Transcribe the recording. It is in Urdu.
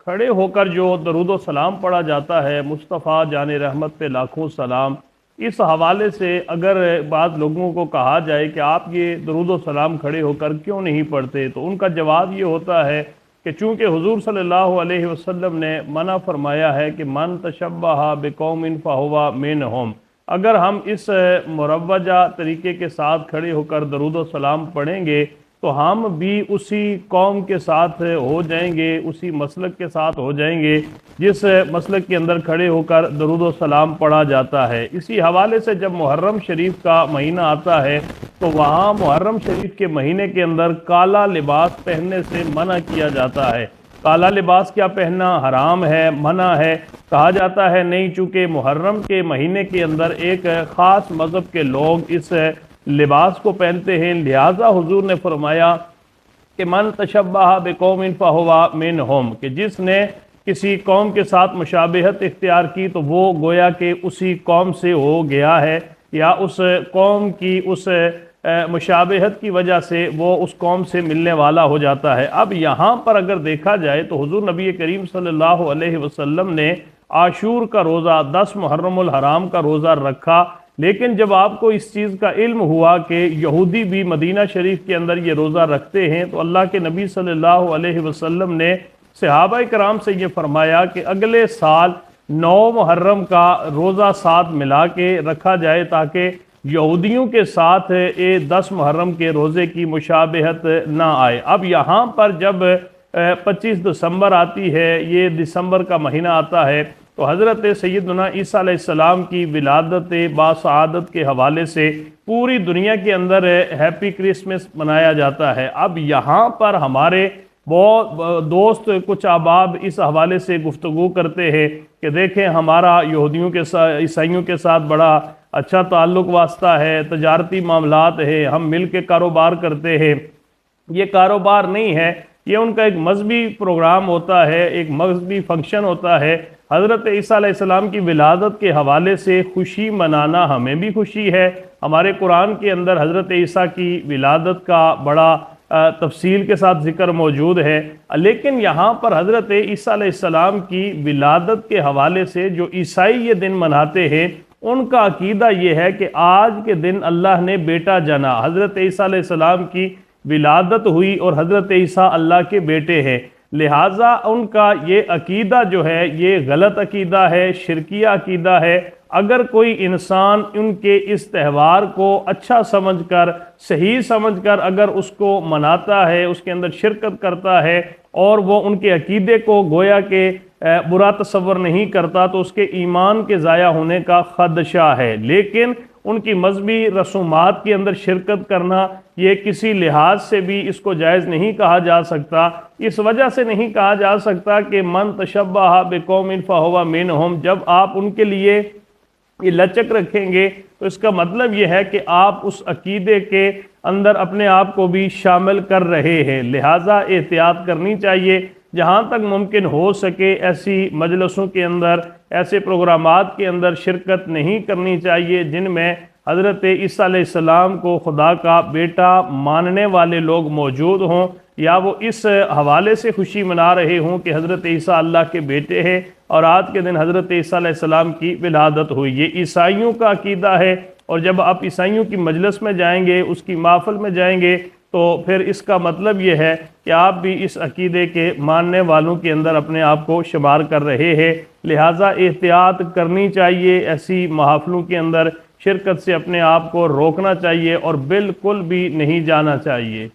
کھڑے ہو کر جو درود و سلام پڑھا جاتا ہے مصطفیٰ جان رحمت پہ لاکھوں سلام، اس حوالے سے اگر بعض لوگوں کو کہا جائے کہ آپ یہ درود و سلام کھڑے ہو کر کیوں نہیں پڑھتے، تو ان کا جواب یہ ہوتا ہے کہ چونکہ حضور صلی اللہ علیہ وسلم نے منع فرمایا ہے کہ من تشبہ بقوم فہو منہم، اگر ہم اس مروجہ طریقے کے ساتھ کھڑے ہو کر درود و سلام پڑھیں گے تو ہم بھی اسی قوم کے ساتھ ہو جائیں گے، اسی مسلک کے ساتھ ہو جائیں گے جس مسلک کے اندر کھڑے ہو کر درود و سلام پڑھا جاتا ہے۔ اسی حوالے سے جب محرم شریف کا مہینہ آتا ہے تو وہاں محرم شریف کے مہینے کے اندر کالا لباس پہننے سے منع کیا جاتا ہے۔ کالا لباس کیا پہننا حرام ہے، منع ہے، کہا جاتا ہے نہیں، چونکہ محرم کے مہینے کے اندر ایک خاص مذہب کے لوگ اس لباس کو پہنتے ہیں، لہٰذا حضور نے فرمایا کہ من تشبہ بقوم فہو منہم، کہ جس نے کسی قوم کے ساتھ مشابہت اختیار کی تو وہ گویا کہ اسی قوم سے ہو گیا ہے، یا اس قوم کی اس مشابہت کی وجہ سے وہ اس قوم سے ملنے والا ہو جاتا ہے۔ اب یہاں پر اگر دیکھا جائے تو حضور نبی کریم صلی اللہ علیہ وسلم نے عاشور کا روزہ 10 محرم الحرام کا روزہ رکھا، لیکن جب آپ کو اس چیز کا علم ہوا کہ یہودی بھی مدینہ شریف کے اندر یہ روزہ رکھتے ہیں تو اللہ کے نبی صلی اللہ علیہ وسلم نے صحابہ کرام سے یہ فرمایا کہ اگلے سال 9 محرم کا روزہ ساتھ ملا کے رکھا جائے تاکہ یہودیوں کے ساتھ 10 محرم کے روزے کی مشابہت نہ آئے۔ اب یہاں پر جب 25 دسمبر آتی ہے، یہ دسمبر کا مہینہ آتا ہے، تو حضرت سیدنا عیسیٰ علیہ السلام کی ولادت باسعادت کے حوالے سے پوری دنیا کے اندر ہیپی کرسمس منایا جاتا ہے۔ اب یہاں پر ہمارے بہت دوست کچھ احباب اس حوالے سے گفتگو کرتے ہیں کہ دیکھیں ہمارا یہودیوں کے ساتھ عیسائیوں کے ساتھ بڑا اچھا تعلق واسطہ ہے، تجارتی معاملات ہے، ہم مل کے کاروبار کرتے ہیں۔ یہ کاروبار نہیں ہے، یہ ان کا ایک مذہبی پروگرام ہوتا ہے، ایک مذہبی فنکشن ہوتا ہے۔ حضرت عیسیٰ علیہ السلام کی ولادت کے حوالے سے خوشی منانا ہمیں بھی خوشی ہے۔ ہمارے قرآن کے اندر حضرت عیسیٰ کی ولادت کا بڑا تفصیل کے ساتھ ذکر موجود ہے، لیکن یہاں پر حضرت عیسیٰ علیہ السلام کی ولادت کے حوالے سے جو عیسائی یہ دن مناتے ہیں ان کا عقیدہ یہ ہے کہ آج کے دن اللہ نے بیٹا جنا، حضرت عیسیٰ علیہ السلام کی ولادت ہوئی اور حضرت عیسیٰ اللہ کے بیٹے ہیں، لہٰذا ان کا یہ عقیدہ جو ہے یہ غلط عقیدہ ہے، شرکیہ عقیدہ ہے۔ اگر کوئی انسان ان کے اس تہوار کو اچھا سمجھ کر، صحیح سمجھ کر اگر اس کو مناتا ہے، اس کے اندر شرکت کرتا ہے اور وہ ان کے عقیدے کو گویا کہ برا تصور نہیں کرتا تو اس کے ایمان کے ضائع ہونے کا خدشہ ہے، لیکن ان کی مذہبی رسومات کے اندر شرکت کرنا یہ کسی لحاظ سے بھی اس کو جائز نہیں کہا جا سکتا۔ اس وجہ سے نہیں کہا جا سکتا کہ من تشبہ بقوم فہو منہم، جب آپ ان کے لیے یہ لچک رکھیں گے تو اس کا مطلب یہ ہے کہ آپ اس عقیدے کے اندر اپنے آپ کو بھی شامل کر رہے ہیں، لہٰذا احتیاط کرنی چاہیے۔ جہاں تک ممکن ہو سکے ایسی مجلسوں کے اندر، ایسے پروگرامات کے اندر شرکت نہیں کرنی چاہیے جن میں حضرت عیسیٰ علیہ السلام کو خدا کا بیٹا ماننے والے لوگ موجود ہوں، یا وہ اس حوالے سے خوشی منا رہے ہوں کہ حضرت عیسیٰ اللہ کے بیٹے ہیں اور آج کے دن حضرت عیسیٰ علیہ السلام کی ولادت ہوئی۔ یہ عیسائیوں کا عقیدہ ہے، اور جب آپ عیسائیوں کی مجلس میں جائیں گے، اس کی محفل میں جائیں گے، تو پھر اس کا مطلب یہ ہے کہ آپ بھی اس عقیدے کے ماننے والوں کے اندر اپنے آپ کو شمار کر رہے ہیں، لہٰذا احتیاط کرنی چاہیے، ایسی محافلوں کے اندر شرکت سے اپنے آپ کو روکنا چاہیے اور بالکل بھی نہیں جانا چاہیے۔